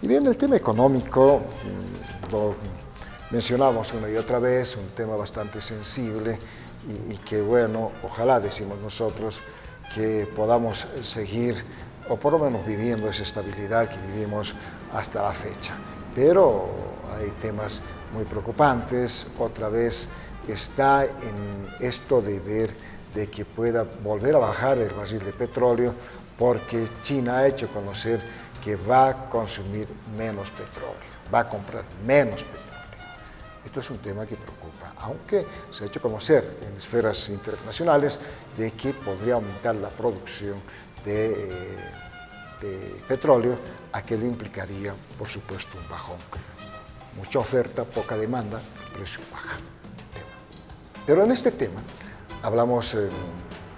Y bien, el tema económico, lo mencionamos una y otra vez, un tema bastante sensible y que bueno, ojalá decimos nosotros que podamos seguir o por lo menos viviendo esa estabilidad que vivimos hasta la fecha. Pero hay temas muy preocupantes, otra vez está en esto de ver de que pueda volver a bajar el barril de petróleo porque China ha hecho conocer que va a consumir menos petróleo, va a comprar menos petróleo. Esto es un tema que preocupa, aunque se ha hecho conocer en esferas internacionales de que podría aumentar la producción de petróleo, aquello implicaría, por supuesto, un bajón. Mucha oferta, poca demanda, precio baja. Pero en este tema hablamos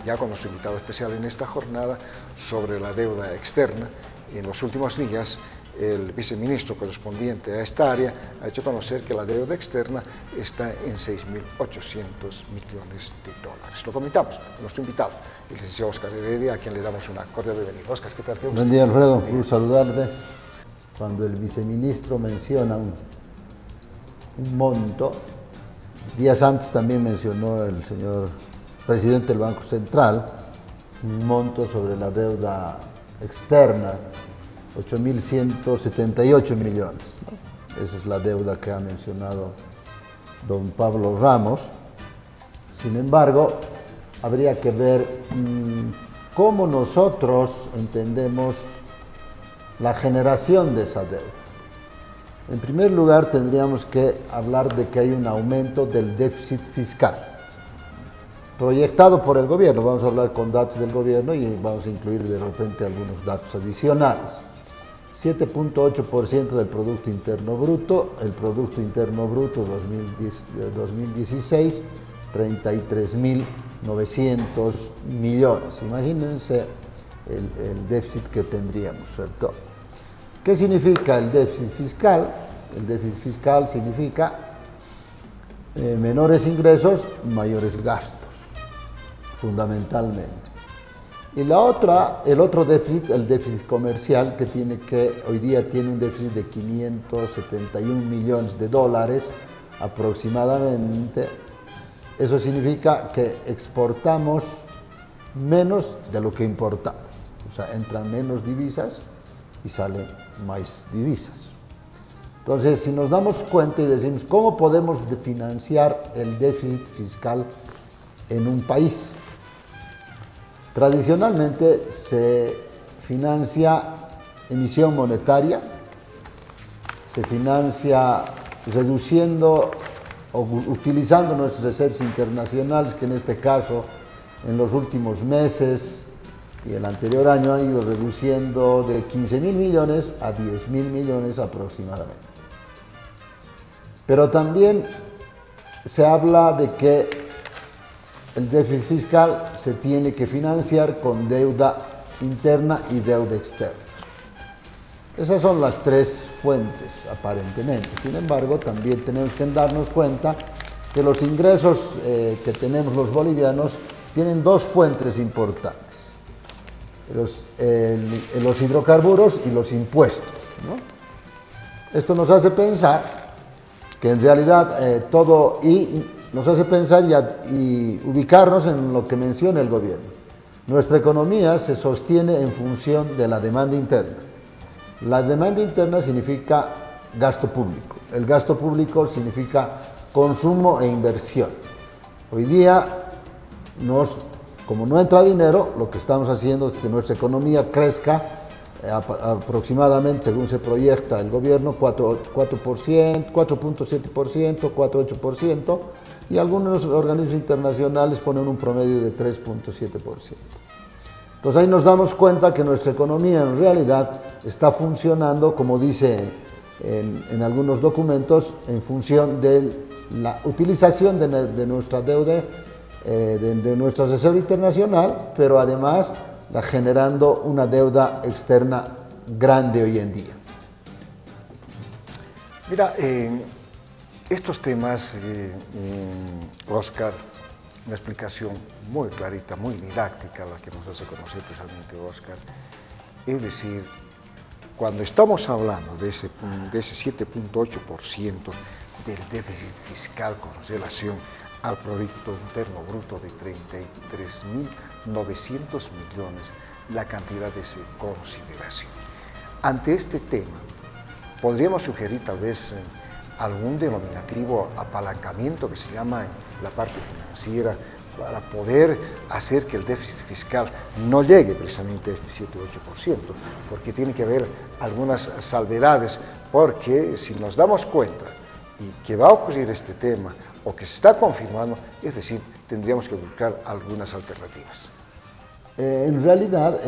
ya con nuestro invitado especial en esta jornada sobre la deuda externa. En los últimos días, el viceministro correspondiente a esta área ha hecho conocer que la deuda externa está en 6.800 millones de dólares. Lo comentamos con nuestro invitado, el licenciado Óscar Heredia, a quien le damos una cordial bienvenida. Óscar, ¿qué tal? Buen día, Alfredo, un gusto saludarte. Cuando el viceministro menciona un monto, días antes también mencionó el señor presidente del Banco Central un monto sobre la deuda externa, 8.178 millones, ¿no? Esa es la deuda que ha mencionado don Pablo Ramos. Sin embargo, habría que ver cómo nosotros entendemos la generación de esa deuda. En primer lugar, tendríamos que hablar de que hay un aumento del déficit fiscal proyectado por el gobierno. Vamos a hablar con datos del gobierno y vamos a incluir de repente algunos datos adicionales. 7.8% del Producto Interno Bruto, el Producto Interno Bruto 2016, 33.900 millones. Imagínense el déficit que tendríamos, ¿cierto? ¿Qué significa el déficit fiscal? El déficit fiscal significa menores ingresos, mayores gastos, fundamentalmente. Y el otro déficit, el déficit comercial, que hoy día tiene un déficit de 571 millones de dólares aproximadamente. Eso significa que exportamos menos de lo que importamos. O sea, entran menos divisas y salen más divisas. Entonces, si nos damos cuenta y decimos, ¿cómo podemos financiar el déficit fiscal en un país? Tradicionalmente se financia emisión monetaria, se financia reduciendo o utilizando nuestras reservas internacionales, que en este caso en los últimos meses y el anterior año han ido reduciendo de 15.000 millones a 10.000 millones aproximadamente. Pero también se habla de que el déficit fiscal se tiene que financiar con deuda interna y deuda externa. Esas son las tres fuentes, aparentemente. Sin embargo, también tenemos que darnos cuenta que los ingresos que tenemos los bolivianos tienen dos fuentes importantes: los hidrocarburos y los impuestos, ¿no? Esto nos hace pensar que en realidad nos hace pensar y ubicarnos en lo que menciona el gobierno. Nuestra economía se sostiene en función de la demanda interna. La demanda interna significa gasto público. El gasto público significa consumo e inversión. Hoy día, como no entra dinero, lo que estamos haciendo es que nuestra economía crezca aproximadamente, según se proyecta el gobierno, 4.7%, 4.8%, y algunos organismos internacionales ponen un promedio de 3.7%. Entonces ahí nos damos cuenta que nuestra economía en realidad está funcionando, como dice en algunos documentos, en función de la utilización de nuestra deuda, de nuestra reserva internacional, pero además generando una deuda externa grande hoy en día. Mira, estos temas, Óscar, una explicación muy clarita, muy didáctica, la que nos hace conocer precisamente Óscar, es decir, cuando estamos hablando de ese 7,8% del déficit fiscal con relación al Producto Interno Bruto de 33.900 millones, la cantidad es de consideración. Ante este tema, podríamos sugerir tal vez algún denominativo apalancamiento que se llama en la parte financiera para poder hacer que el déficit fiscal no llegue precisamente a este 7 u 8%, porque tiene que haber algunas salvedades, porque si nos damos cuenta y que va a ocurrir este tema o que se está confirmando, es decir, tendríamos que buscar algunas alternativas. En realidad,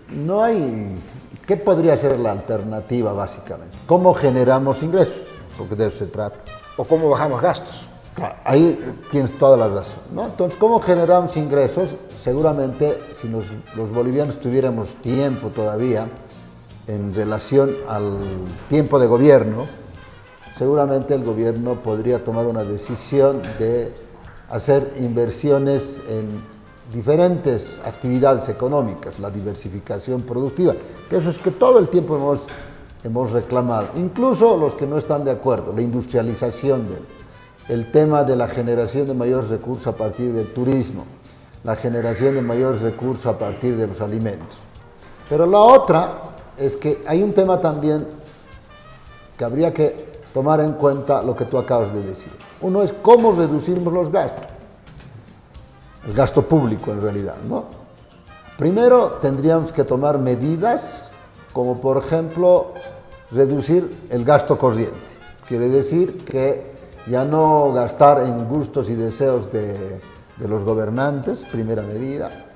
no hay... ¿Qué podría ser la alternativa básicamente? ¿Cómo generamos ingresos? Porque de eso se trata. ¿O cómo bajamos gastos? Claro, ahí tienes toda la razón, ¿no? Entonces, ¿cómo generamos ingresos? Seguramente, si los bolivianos tuviéramos tiempo todavía en relación al tiempo de gobierno, seguramente el gobierno podría tomar una decisión de hacer inversiones en diferentes actividades económicas, la diversificación productiva, que eso es que todo el tiempo hemos reclamado, incluso los que no están de acuerdo, la industrialización el tema de la generación de mayores recursos a partir del turismo, la generación de mayores recursos a partir de los alimentos. Pero la otra es que hay un tema también que habría que tomar en cuenta lo que tú acabas de decir. Uno es cómo reducimos los gastos, el gasto público en realidad, ¿no? Primero tendríamos que tomar medidas como por ejemplo reducir el gasto corriente. Quiere decir que ya no gastar en gustos y deseos de los gobernantes, primera medida.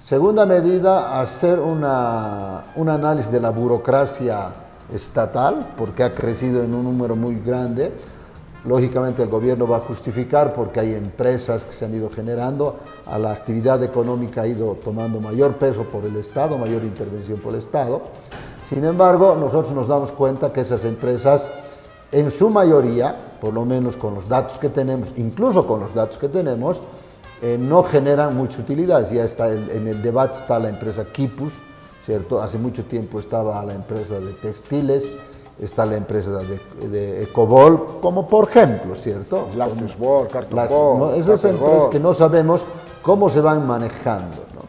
Segunda medida, hacer un análisis de la burocracia estatal, porque ha crecido en un número muy grande. Lógicamente el gobierno va a justificar porque hay empresas que se han ido generando, a la actividad económica ha ido tomando mayor peso por el Estado, mayor intervención por el Estado. Sin embargo, nosotros nos damos cuenta que esas empresas, en su mayoría, por lo menos con los datos que tenemos, incluso con los datos que tenemos, no generan mucha utilidad. Ya está en el debate está la empresa Quipus, ¿cierto? Hace mucho tiempo estaba la empresa de textiles, está la empresa de Ecobol, como por ejemplo, ¿cierto? Lactusbol, Cartobol. ¿no? Esas empresas que no sabemos cómo se van manejando, ¿no?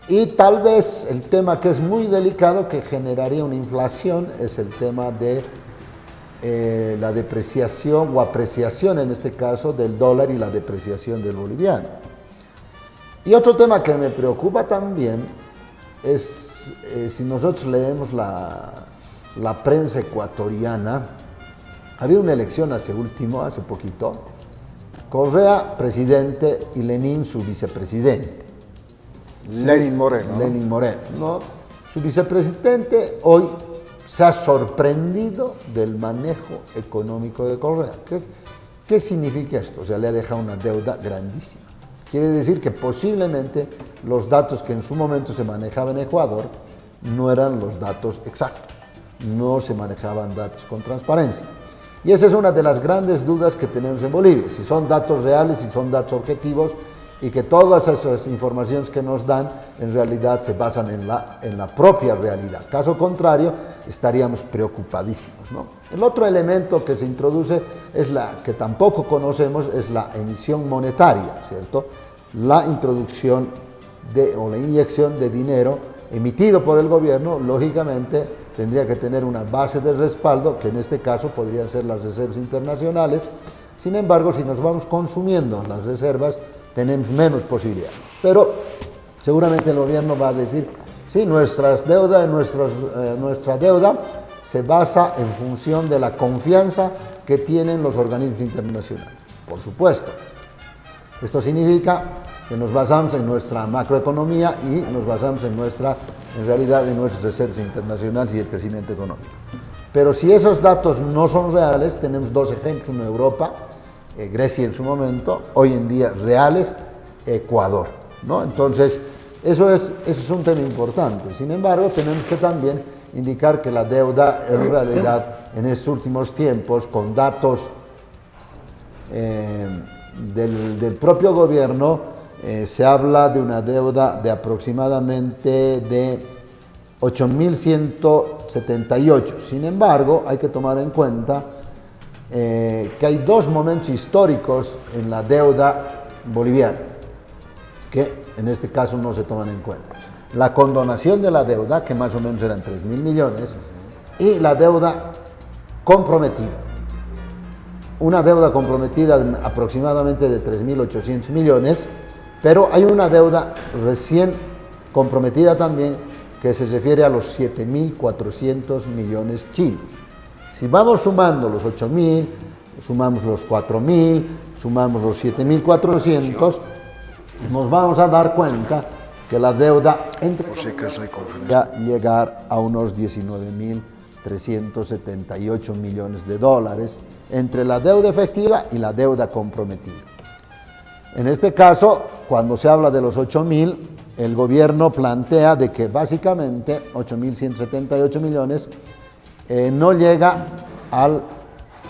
Y tal vez el tema que es muy delicado, que generaría una inflación, es el tema de la depreciación o apreciación en este caso del dólar y la depreciación del boliviano. Y otro tema que me preocupa también es si nosotros leemos la prensa ecuatoriana, había una elección hace poquito, Correa presidente y Lenin su vicepresidente. Lenin Moreno. Lenin Moreno, ¿no? Su vicepresidente hoy se ha sorprendido del manejo económico de Correa. ¿Qué significa esto? O sea, le ha dejado una deuda grandísima. Quiere decir que posiblemente los datos que en su momento se manejaban en Ecuador no eran los datos exactos, no se manejaban datos con transparencia. Y esa es una de las grandes dudas que tenemos en Bolivia, si son datos reales, si son datos objetivos, y que todas esas informaciones que nos dan en realidad se basan en la propia realidad. Caso contrario, estaríamos preocupadísimos, ¿no? El otro elemento que se introduce es que tampoco conocemos, es la emisión monetaria, ¿cierto? La introducción o la inyección de dinero emitido por el gobierno, lógicamente tendría que tener una base de respaldo, que en este caso podrían ser las reservas internacionales. Sin embargo, si nos vamos consumiendo las reservas, tenemos menos posibilidades. Pero seguramente el gobierno va a decir, sí, nuestra deuda se basa en función de la confianza que tienen los organismos internacionales. Por supuesto, esto significa que nos basamos en nuestra macroeconomía y nos basamos en realidad en nuestras reservas internacionales y el crecimiento económico. Pero si esos datos no son reales, tenemos dos ejemplos, uno en Europa, Grecia en su momento, hoy en día reales, Ecuador, ¿no? Entonces, eso es un tema importante. Sin embargo, tenemos que también indicar que la deuda, en realidad, en estos últimos tiempos, con datos del propio gobierno, se habla de una deuda de aproximadamente de 8.100 278. Sin embargo, hay que tomar en cuenta que hay dos momentos históricos en la deuda boliviana, que en este caso no se toman en cuenta. La condonación de la deuda, que más o menos eran 3.000 millones, y la deuda comprometida. Una deuda comprometida de aproximadamente de 3.800 millones, pero hay una deuda recién comprometida también que se refiere a los 7.400 millones chinos. Si vamos sumando los 8.000, sumamos los 4.000, sumamos los 7.400, nos vamos a dar cuenta que la deuda entre ya llegar a unos 19.378 millones de dólares entre la deuda efectiva y la deuda comprometida. En este caso, cuando se habla de los 8.000, el gobierno plantea de que básicamente 8.178 millones no llega al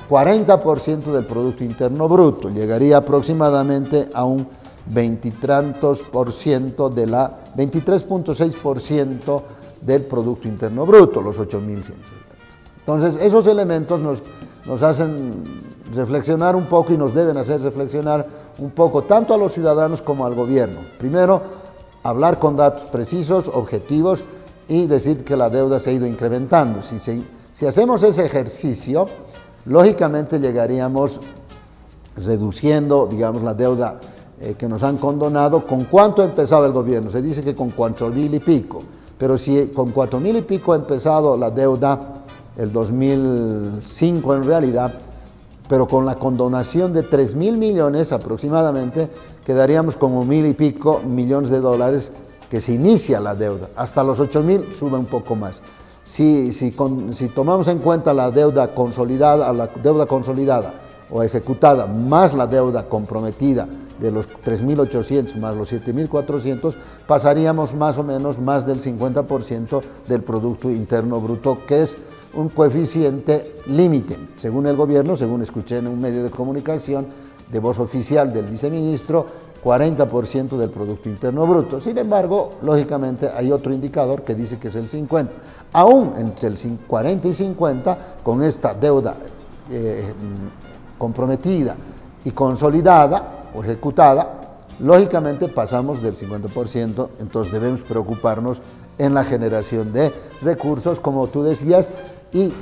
40% del Producto Interno Bruto, llegaría aproximadamente a un 23.6% del Producto Interno Bruto, los 8.100. Entonces, esos elementos nos hacen reflexionar un poco y nos deben hacer reflexionar un poco tanto a los ciudadanos como al gobierno. Primero, hablar con datos precisos, objetivos y decir que la deuda se ha ido incrementando. Si hacemos ese ejercicio, lógicamente llegaríamos reduciendo, digamos, la deuda que nos han condonado. ¿Con cuánto empezaba el gobierno? Se dice que con 4.000 y pico, pero si con 4.000 y pico ha empezado la deuda el 2005 en realidad, pero con la condonación de 3.000 millones aproximadamente, quedaríamos como 1.000 y pico millones de dólares que se inicia la deuda. Hasta los 8.000 sube un poco más. Si tomamos en cuenta la deuda consolidada o ejecutada, más la deuda comprometida de los 3.800 más los 7.400, pasaríamos más o menos más del 50% del Producto Interno Bruto, que es un coeficiente límite, según el gobierno, según escuché en un medio de comunicación de voz oficial del viceministro, 40% del Producto Interno Bruto. Sin embargo, lógicamente hay otro indicador que dice que es el 50%. Aún entre el 40 y 50, con esta deuda comprometida y consolidada o ejecutada, lógicamente pasamos del 50%, entonces debemos preocuparnos en la generación de recursos, como tú decías, y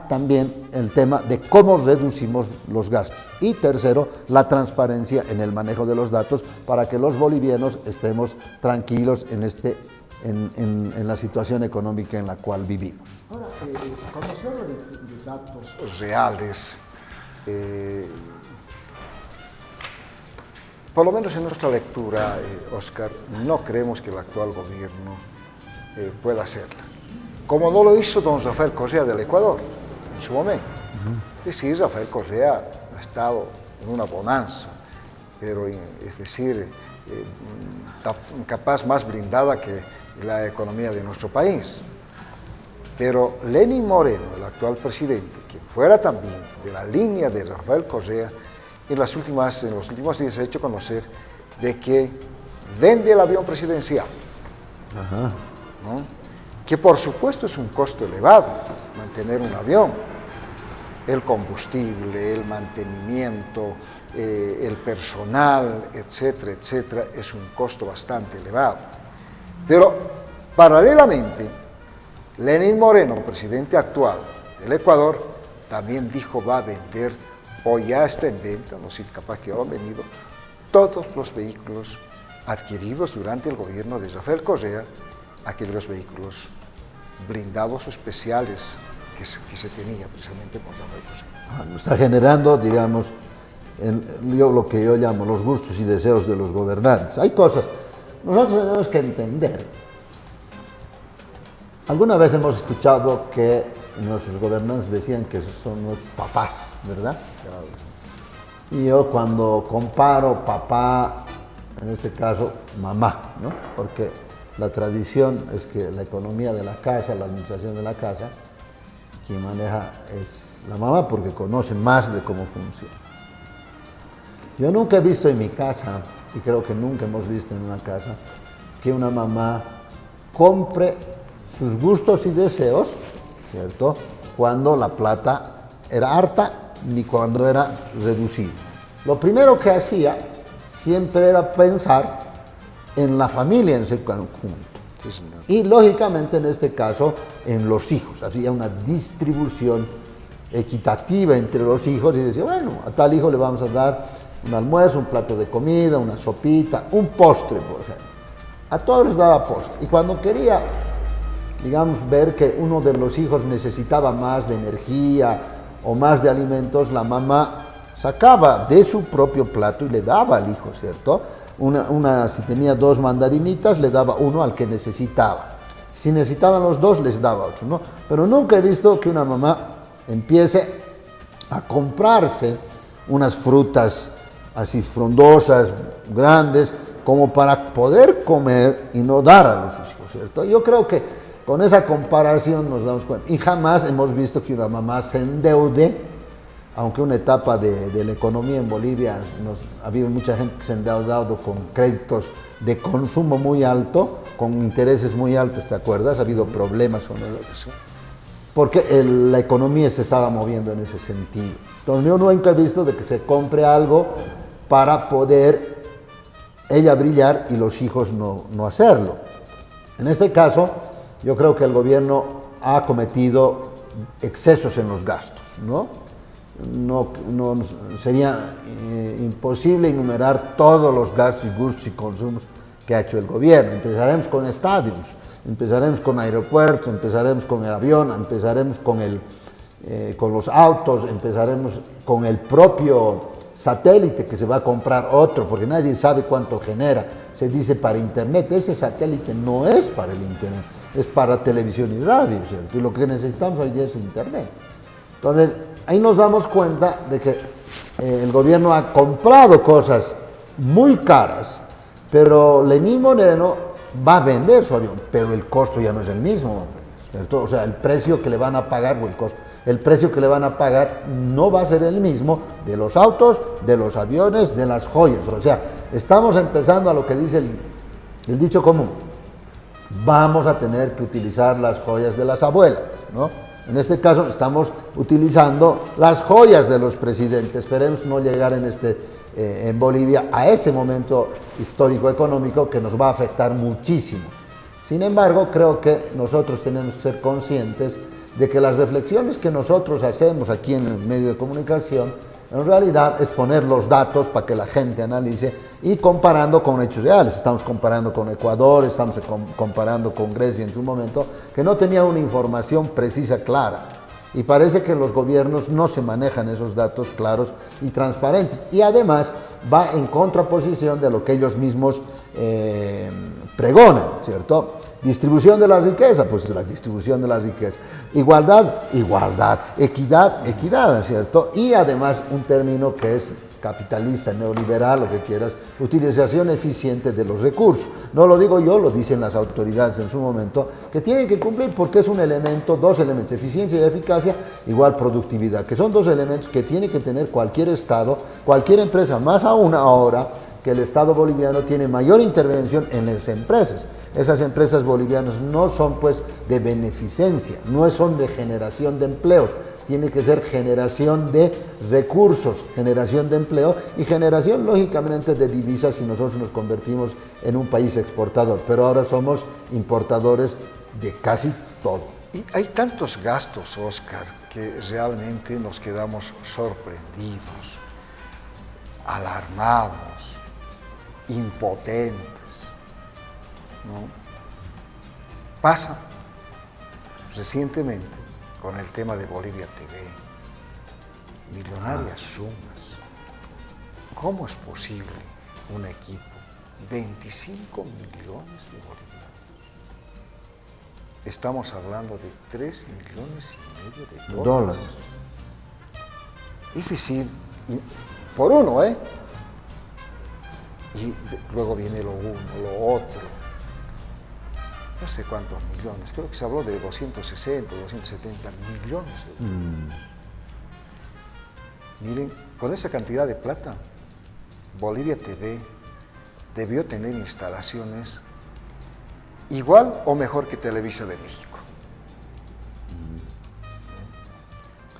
también el tema de cómo reducimos los gastos. Y tercero, la transparencia en el manejo de los datos para que los bolivianos estemos tranquilos en la situación económica en la cual vivimos. Ahora, cuando se habla de datos reales, por lo menos en nuestra lectura, Oscar, no creemos que el actual gobierno pueda hacerla. Como no lo hizo don Rafael Correa del Ecuador en su momento. Es decir, Rafael Correa ha estado en una bonanza, pero es decir, capaz más blindada que la economía de nuestro país. Pero Lenín Moreno, el actual presidente, que fuera también de la línea de Rafael Correa, en los últimos días se ha hecho conocer de que vende el avión presidencial. ¿No? Que por supuesto es un costo elevado mantener un avión, el combustible, el mantenimiento, el personal, etcétera, etcétera, es un costo bastante elevado. Pero paralelamente, Lenín Moreno, presidente actual del Ecuador, también dijo va a vender, o ya está en venta, no sé, capaz que ya han venido, todos los vehículos adquiridos durante el gobierno de Rafael Correa, aquellos vehículos blindados o especiales que se tenía precisamente por Rafael Correa. Está generando, digamos, lo que yo llamo los gustos y deseos de los gobernantes. Hay cosas, nosotros tenemos que entender. Alguna vez hemos escuchado que nuestros gobernantes decían que son nuestros papás, ¿verdad? Claro. Y yo cuando comparo papá, en este caso mamá, ¿no? Porque la tradición es que la economía de la casa, la administración de la casa, quien maneja es la mamá porque conoce más de cómo funciona. Yo nunca he visto en mi casa, y creo que nunca hemos visto en una casa, que una mamá compre sus gustos y deseos ¿cierto? Cuando la plata era harta ni cuando era reducida. Lo primero que hacía siempre era pensar en la familia en su conjunto. Sí, señor. Y lógicamente en este caso en los hijos. Había una distribución equitativa entre los hijos y decía, bueno, a tal hijo le vamos a dar un almuerzo, un plato de comida, una sopita, un postre, por ejemplo. A todos les daba postre. Y cuando quería, digamos, ver que uno de los hijos necesitaba más de energía o más de alimentos, la mamá sacaba de su propio plato y le daba al hijo, ¿cierto? Si tenía 2 mandarinitas, le daba uno al que necesitaba. Si necesitaban los 2, les daba otro, ¿no? Pero nunca he visto que una mamá empiece a comprarse unas frutas así frondosas, grandes, como para poder comer y no dar a los hijos, ¿cierto? Yo creo que con esa comparación nos damos cuenta. Y jamás hemos visto que una mamá se endeude, aunque una etapa de la economía en Bolivia ha habido mucha gente que se ha endeudado con créditos de consumo muy alto, con intereses muy altos, ¿te acuerdas? Ha habido problemas con eso, porque la economía se estaba moviendo en ese sentido. Entonces yo nunca he visto de que se compre algo para poder ella brillar y los hijos no hacerlo. En este caso, yo creo que el gobierno ha cometido excesos en los gastos, ¿no? No sería imposible enumerar todos los gastos, gustos y consumos que ha hecho el gobierno. Empezaremos con estadios, empezaremos con aeropuertos, empezaremos con el avión, empezaremos con los autos, empezaremos con el propio satélite que se va a comprar otro, porque nadie sabe cuánto genera. Se dice para internet, ese satélite no es para el internet, es para televisión y radio, ¿cierto? Y lo que necesitamos hoy día es internet. Entonces, ahí nos damos cuenta de que el gobierno ha comprado cosas muy caras, pero Lenín Moreno va a vender su avión, pero el costo ya no es el mismo, ¿cierto? O sea, el precio que le van a pagar, o el precio que le van a pagar no va a ser el mismo de los autos, de los aviones, de las joyas. O sea, estamos empezando a lo que dice el dicho común. Vamos a tener que utilizar las joyas de las abuelas, ¿no? En este caso estamos utilizando las joyas de los presidentes. Esperemos no llegar en Bolivia a ese momento histórico económico que nos va a afectar muchísimo. Sin embargo, creo que nosotros tenemos que ser conscientes de que las reflexiones que nosotros hacemos aquí en el medio de comunicación, en realidad es poner los datos para que la gente analice y comparando con hechos reales. Estamos comparando con Ecuador, estamos comparando con Grecia en su momento, que no tenía una información precisa, clara. Y parece que los gobiernos no se manejan esos datos claros y transparentes. Y además va en contraposición de lo que ellos mismos pregonan, ¿cierto? Distribución de la riqueza, pues la distribución de la riqueza. Igualdad, igualdad. Equidad, equidad, ¿cierto? Y además un término que es capitalista, neoliberal, lo que quieras, utilización eficiente de los recursos. No lo digo yo, lo dicen las autoridades en su momento, que tienen que cumplir porque es un elemento, 2 elementos, eficiencia y eficacia, igual productividad, que son 2 elementos que tiene que tener cualquier Estado, cualquier empresa, más aún ahora que el Estado boliviano tiene mayor intervención en las empresas. Esas empresas bolivianas no son pues de beneficencia, no son de generación de empleos, tiene que ser generación de recursos, generación de empleo y generación lógicamente de divisas si nosotros nos convertimos en un país exportador, pero ahora somos importadores de casi todo. Y hay tantos gastos, Oscar, que realmente nos quedamos sorprendidos, alarmados, impotentes, ¿no? Pasa recientemente con el tema de Bolivia TV, millonarias sumas. ¿Cómo es posible un equipo? 25 millones de bolivianos. Estamos hablando de 3,5 millones de dólares. Es decir, por uno, ¿eh? Y luego viene lo uno, lo otro. No sé cuántos millones, creo que se habló de 260, 270 millones de dólares. Miren, con esa cantidad de plata, Bolivia TV debió tener instalaciones igual o mejor que Televisa de México.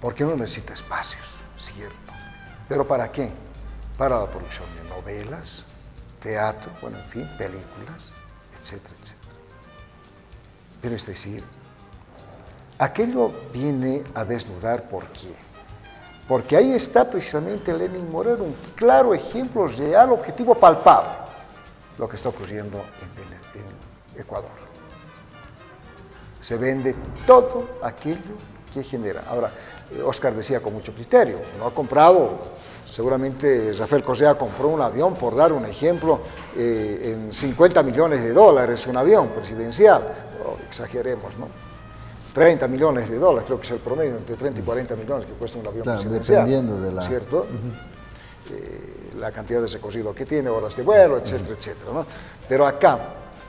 porque uno necesita espacios, cierto. ¿Pero para qué? Para la producción de novelas, teatro, bueno, en fin, películas, etcétera, etcétera. Pero es decir, aquello viene a desnudar por qué. Porque ahí está precisamente Lenin Moreno, un claro ejemplo real, objetivo, palpable, lo que está ocurriendo en Ecuador. Se vende todo aquello que genera. Ahora, Oscar decía con mucho criterio, no ha comprado, seguramente Rafael Correa compró un avión, por dar un ejemplo, en $50 millones, un avión presidencial, exageremos, ¿no? 30 millones de dólares, creo que es el promedio, entre 30 y 40 millones que cuesta un avión presidencial, dependiendo de la... ¿cierto? La cantidad de recorrido que tiene, horas de vuelo, etcétera, etcétera, ¿no? Pero acá,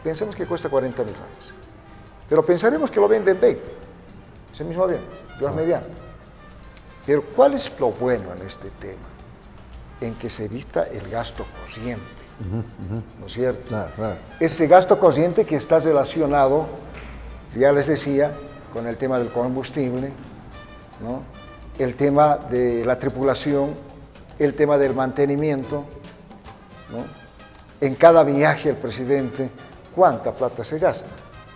pensemos que cuesta 40 millones, pero pensaremos que lo venden 20, ese mismo avión, Dios mediante. Pero ¿cuál es lo bueno en este tema? En que se evita el gasto corriente, ¿no es cierto? Claro, claro. Ese gasto corriente que está relacionado, ya les decía, con el tema del combustible, ¿no? El tema de la tripulación, el tema del mantenimiento, ¿no? En cada viaje el presidente, ¿cuánta plata se gasta?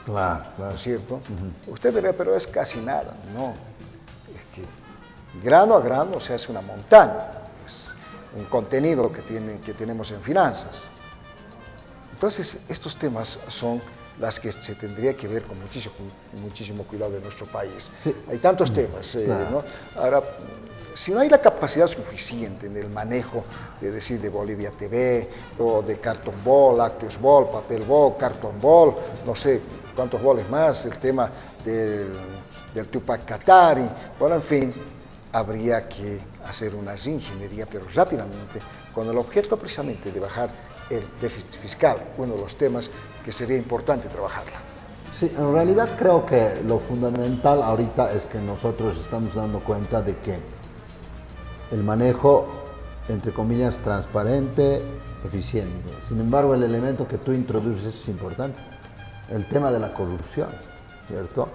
Claro, claro. ¿No es cierto? Usted verá, pero es casi nada, ¿no? Es que grano a grano se hace una montaña, es un contenido que tenemos en finanzas. Entonces, estos temas son las que se tendría que ver con muchísimo cuidado en nuestro país. Sí. Hay tantos temas, claro. ¿No? Ahora, si no hay la capacidad suficiente en el manejo de decir de Bolivia TV, o de Cartoon Ball, Actus Ball, Papel Ball, Cartoon Ball, no sé cuántos boles más, el tema del Tupac Katari, bueno, en fin, habría que hacer una reingeniería, pero rápidamente, con el objeto precisamente de bajar el déficit fiscal, uno de los temas que sería importante trabajarla. Sí, en realidad creo que lo fundamental ahorita es que nosotros estamos dando cuenta de que el manejo, entre comillas, transparente, eficiente. Sin embargo, el elemento que tú introduces es importante, el tema de la corrupción, ¿cierto?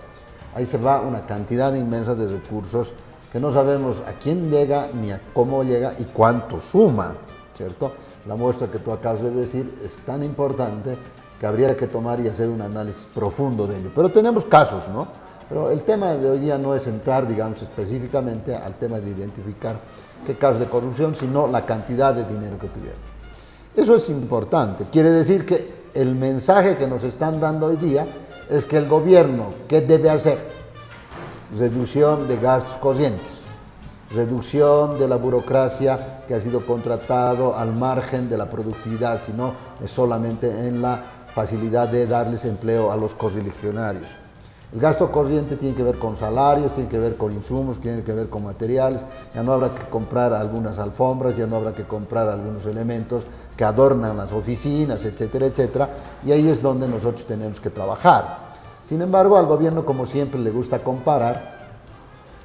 Ahí se va una cantidad inmensa de recursos que no sabemos a quién llega, ni a cómo llega y cuánto suma, ¿cierto? La muestra que tú acabas de decir es tan importante que habría que tomar y hacer un análisis profundo de ello. Pero tenemos casos, ¿no? Pero el tema de hoy día no es entrar, digamos, específicamente al tema de identificar qué casos de corrupción, sino la cantidad de dinero que tuvieron. Eso es importante. Quiere decir que el mensaje que nos están dando hoy día es que el gobierno, ¿qué debe hacer? Reducción de gastos corrientes, reducción de la burocracia que ha sido contratado al margen de la productividad, sino es solamente en la facilidad de darles empleo a los correligionarios. El gasto corriente tiene que ver con salarios, tiene que ver con insumos, tiene que ver con materiales, ya no habrá que comprar algunas alfombras, ya no habrá que comprar algunos elementos que adornan las oficinas, etcétera, etcétera, y ahí es donde nosotros tenemos que trabajar. Sin embargo, al gobierno, como siempre, le gusta comparar.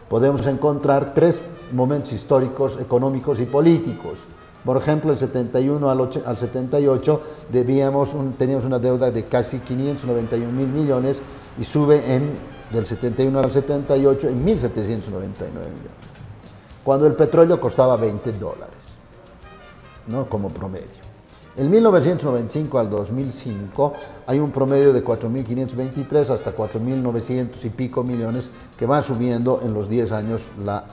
Podemos encontrar tres momentos históricos, económicos y políticos. Por ejemplo, el 71 al 78 teníamos una deuda de casi 591 mil millones y sube del 71 al 78 en 1.799 millones, cuando el petróleo costaba $20, ¿no? Como promedio. En 1995 al 2005 hay un promedio de 4.523 hasta 4.900 y pico millones que va subiendo en los 10 años la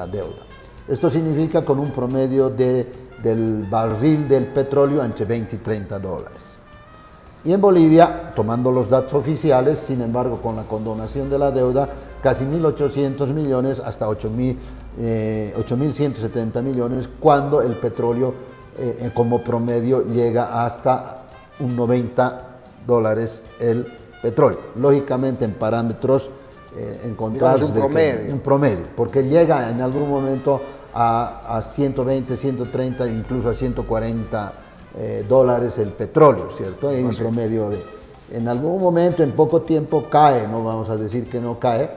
deuda. Esto significa con un promedio del barril del petróleo entre 20 y 30 dólares. Y en Bolivia, tomando los datos oficiales, sin embargo, con la condonación de la deuda, casi 1.800 millones hasta 8.170 millones, cuando el petróleo como promedio llega hasta un 90 dólares el petróleo. Lógicamente en parámetros encontrados un promedio, porque llega en algún momento a 120, 130, incluso a 140 dólares el petróleo, ¿cierto? Hay un promedio en algún momento, en poco tiempo cae, no vamos a decir que no cae,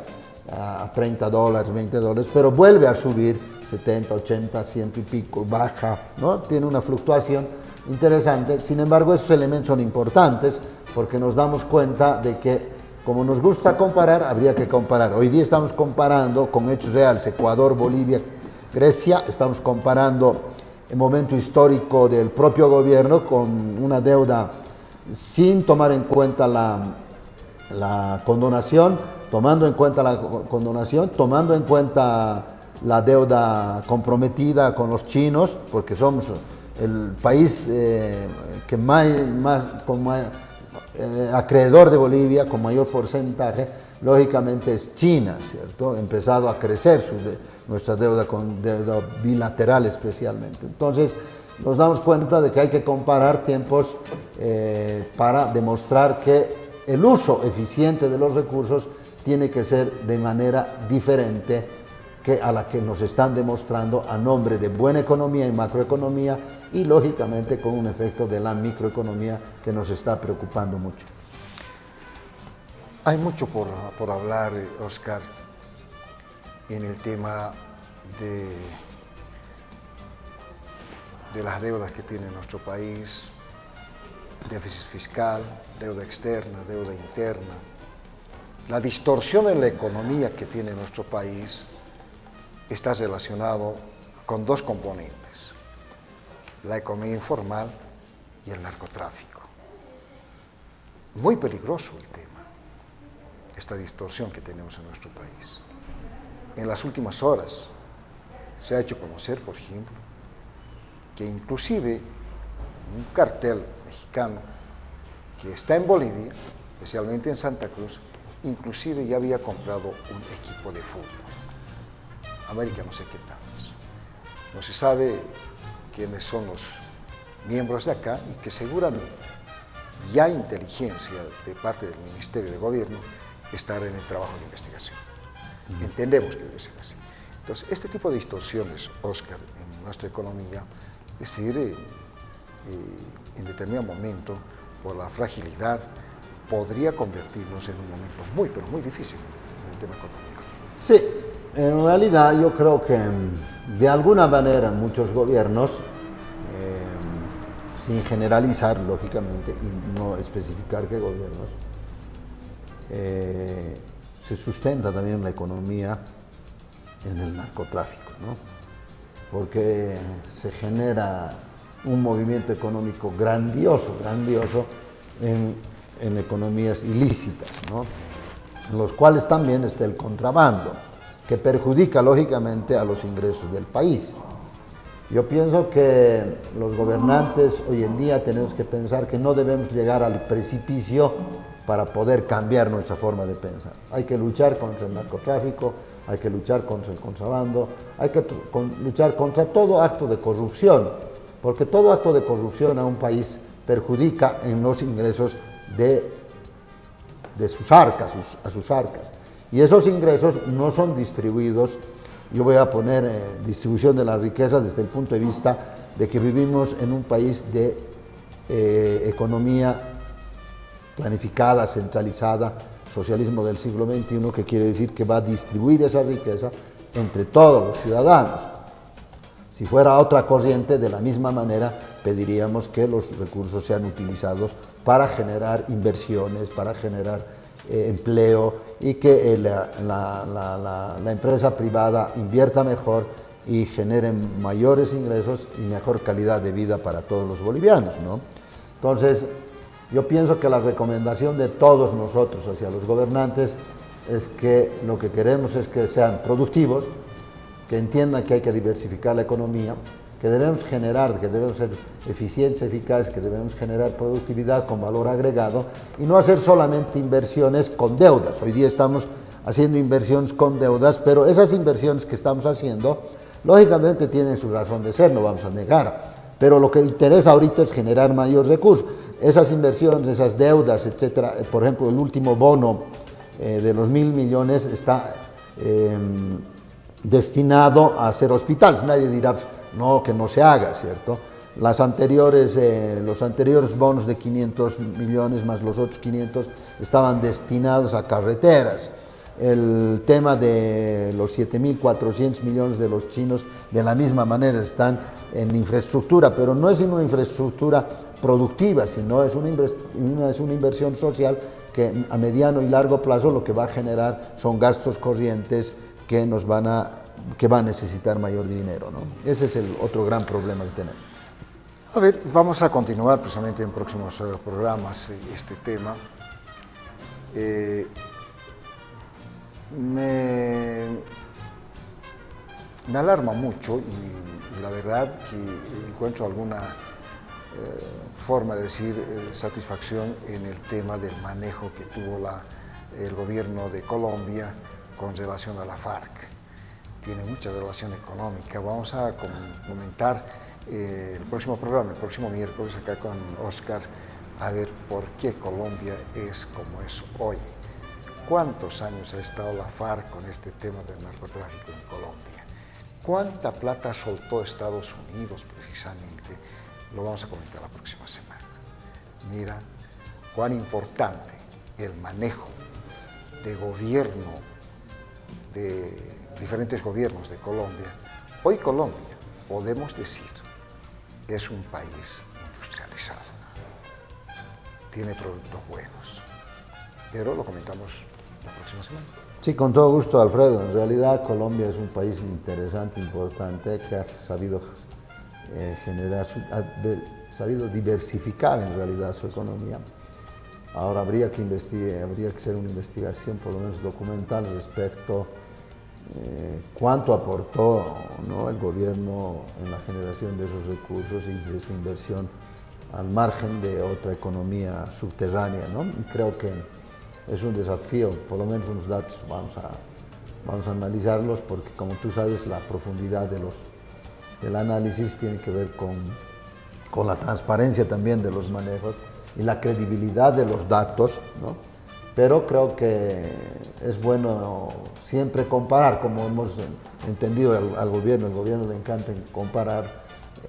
a 30 dólares, 20 dólares, pero vuelve a subir 70, 80, 100 y pico, baja, ¿no? Tiene una fluctuación interesante. Sin embargo, esos elementos son importantes porque nos damos cuenta de que como nos gusta comparar, habría que comparar. Hoy día estamos comparando con hechos reales, Ecuador, Bolivia, Grecia, estamos comparando el momento histórico del propio gobierno con una deuda sin tomar en cuenta la condonación, tomando en cuenta la deuda comprometida con los chinos, porque somos el país que acreedor de Bolivia con mayor porcentaje, lógicamente es China, ¿cierto? Ha empezado a crecer nuestra deuda bilateral especialmente. Entonces, nos damos cuenta de que hay que comparar tiempos para demostrar que el uso eficiente de los recursos tiene que ser de manera diferente que a la que nos están demostrando a nombre de buena economía y macroeconomía y lógicamente con un efecto de la microeconomía que nos está preocupando mucho. Hay mucho por hablar, Oscar, en el tema de las deudas que tiene nuestro país, déficit fiscal, deuda externa, deuda interna, la distorsión en la economía que tiene nuestro país está relacionado con dos componentes, la economía informal y el narcotráfico. Muy peligroso el tema, esta distorsión que tenemos en nuestro país. En las últimas horas se ha hecho conocer, por ejemplo, que inclusive un cartel mexicano que está en Bolivia, especialmente en Santa Cruz, inclusive ya había comprado un equipo de fútbol. América no sé qué tantos. No se sabe quiénes son los miembros de acá y que seguramente ya hay inteligencia de parte del Ministerio de Gobierno estará en el trabajo de investigación. Entendemos que debe ser así. Entonces, este tipo de distorsiones, Oscar, en nuestra economía, es decir, en determinado momento, por la fragilidad, podría convertirnos en un momento muy, pero muy difícil en el tema económico. Sí, en realidad yo creo que de alguna manera muchos gobiernos, sin generalizar lógicamente y no especificar qué gobiernos, se sustenta también la economía en el narcotráfico, ¿no? Porque se genera un movimiento económico grandioso en economías ilícitas, ¿no? En los cuales también está el contrabando, que perjudica lógicamente a los ingresos del país. Yo pienso que los gobernantes hoy en día tenemos que pensar que no debemos llegar al precipicio para poder cambiar nuestra forma de pensar. Hay que luchar contra el narcotráfico, hay que luchar contra el contrabando, hay que luchar contra todo acto de corrupción, porque todo acto de corrupción a un país perjudica en los ingresos de sus arcas, a sus arcas. Y esos ingresos no son distribuidos. Yo voy a poner distribución de la riqueza desde el punto de vista de que vivimos en un país de economía planificada, centralizada, socialismo del siglo XXI, que quiere decir que va a distribuir esa riqueza entre todos los ciudadanos. Si fuera otra corriente, de la misma manera pediríamos que los recursos sean utilizados para generar inversiones, para generar empleo y que la empresa privada invierta mejor y genere mayores ingresos y mejor calidad de vida para todos los bolivianos, ¿no? Entonces, yo pienso que la recomendación de todos nosotros hacia los gobernantes es que lo que queremos es que sean productivos, que entiendan que hay que diversificar la economía, que debemos generar, que debemos ser eficientes, eficaces, que debemos generar productividad con valor agregado y no hacer solamente inversiones con deudas. Hoy día estamos haciendo inversiones con deudas, pero esas inversiones que estamos haciendo, lógicamente tienen su razón de ser, no vamos a negar, pero lo que interesa ahorita es generar mayores recursos. Esas inversiones, esas deudas, etcétera, por ejemplo, el último bono de los 1.000 millones está destinado a hacer hospitales. Nadie dirá, no, que no se haga, ¿cierto? Los anteriores bonos de 500 millones más los otros 500 estaban destinados a carreteras. El tema de los 7.400 millones de los chinos, de la misma manera, están en infraestructura, pero no es una infraestructura productiva, sino es una inversión social que a mediano y largo plazo lo que va a generar son gastos corrientes que que va a necesitar mayor dinero, ¿no? Ese es el otro gran problema que tenemos. A ver, vamos a continuar precisamente en próximos programas este tema. Me alarma mucho y la verdad que encuentro alguna forma de decir satisfacción en el tema del manejo que tuvo el gobierno de Colombia con relación a la FARC. Tiene mucha relación económica. Vamos a comentar el próximo programa, el próximo miércoles acá con Oscar, a ver por qué Colombia es como es hoy. ¿Cuántos años ha estado la FARC con este tema del narcotráfico en Colombia? ¿Cuánta plata soltó Estados Unidos precisamente? Lo vamos a comentar la próxima semana. Mira cuán importante el manejo de gobierno, de diferentes gobiernos de Colombia. Hoy Colombia, podemos decir, es un país industrializado. Tiene productos buenos, pero lo comentamos la próxima semana. Sí, con todo gusto, Alfredo. En realidad Colombia es un país interesante, importante, que ha sabido sabido diversificar en realidad su economía. Ahora habría que hacer una investigación, por lo menos documental, respecto cuánto aportó, ¿no?, el gobierno en la generación de esos recursos y de su inversión al margen de otra economía subterránea, ¿no? Y creo que es un desafío, por lo menos unos datos vamos a analizarlos, porque como tú sabes, la profundidad del análisis tiene que ver con la transparencia también de los manejos y la credibilidad de los datos, ¿no? Pero creo que es bueno siempre comparar, como hemos entendido al gobierno. El gobierno le encanta comparar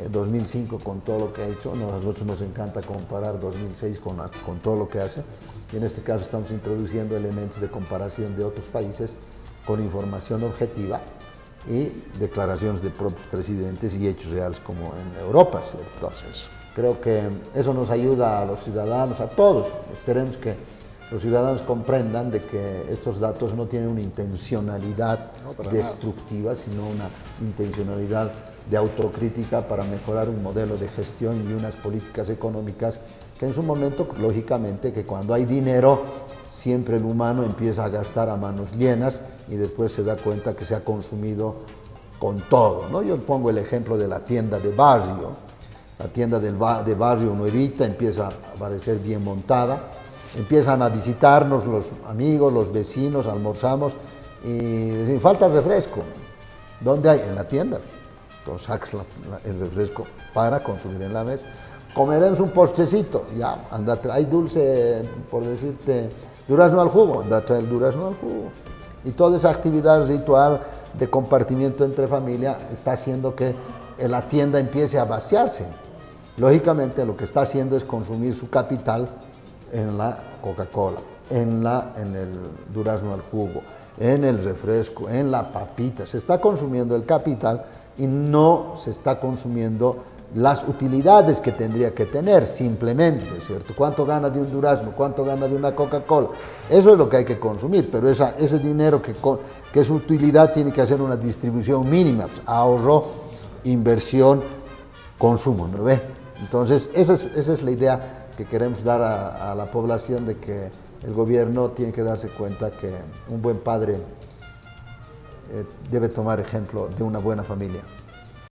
2005 con todo lo que ha hecho, a nosotros nos encanta comparar 2006 con todo lo que hace, y en este caso estamos introduciendo elementos de comparación de otros países con información objetiva y declaraciones de propios presidentes y hechos reales como en Europa, ¿cierto? Entonces, creo que eso nos ayuda a los ciudadanos, a todos. Esperemos que los ciudadanos comprendan de que estos datos no tienen una intencionalidad destructiva, sino una intencionalidad de autocrítica para mejorar un modelo de gestión y unas políticas económicas que en su momento, lógicamente, que cuando hay dinero, siempre el humano empieza a gastar a manos llenas y después se da cuenta que se ha consumido con todo, ¿no? Yo pongo el ejemplo de la tienda de barrio. La tienda de barrio nuevita empieza a parecer bien montada, empiezan a visitarnos los amigos, los vecinos, almorzamos y decimos, falta refresco. ¿Dónde hay? En la tienda. Entonces sacas el refresco para consumir en la mesa. Comeremos un postrecito, ya, anda, hay dulce, por decirte, durazno al jugo, anda a traer el durazno al jugo. Y toda esa actividad ritual de compartimiento entre familia está haciendo que la tienda empiece a vaciarse. Lógicamente lo que está haciendo es consumir su capital en la Coca-Cola, en el durazno al jugo, en el refresco, en la papita. Se está consumiendo el capital y no se está consumiendo las utilidades que tendría que tener simplemente, ¿cierto? ¿Cuánto gana de un durazno? ¿Cuánto gana de una Coca-Cola? Eso es lo que hay que consumir, pero ese dinero que es utilidad tiene que hacer una distribución mínima, pues, ahorro, inversión, consumo, ¿no ve? Entonces, esa es la idea que queremos dar a la población, de que el gobierno tiene que darse cuenta que un buen padre debe tomar ejemplo de una buena familia.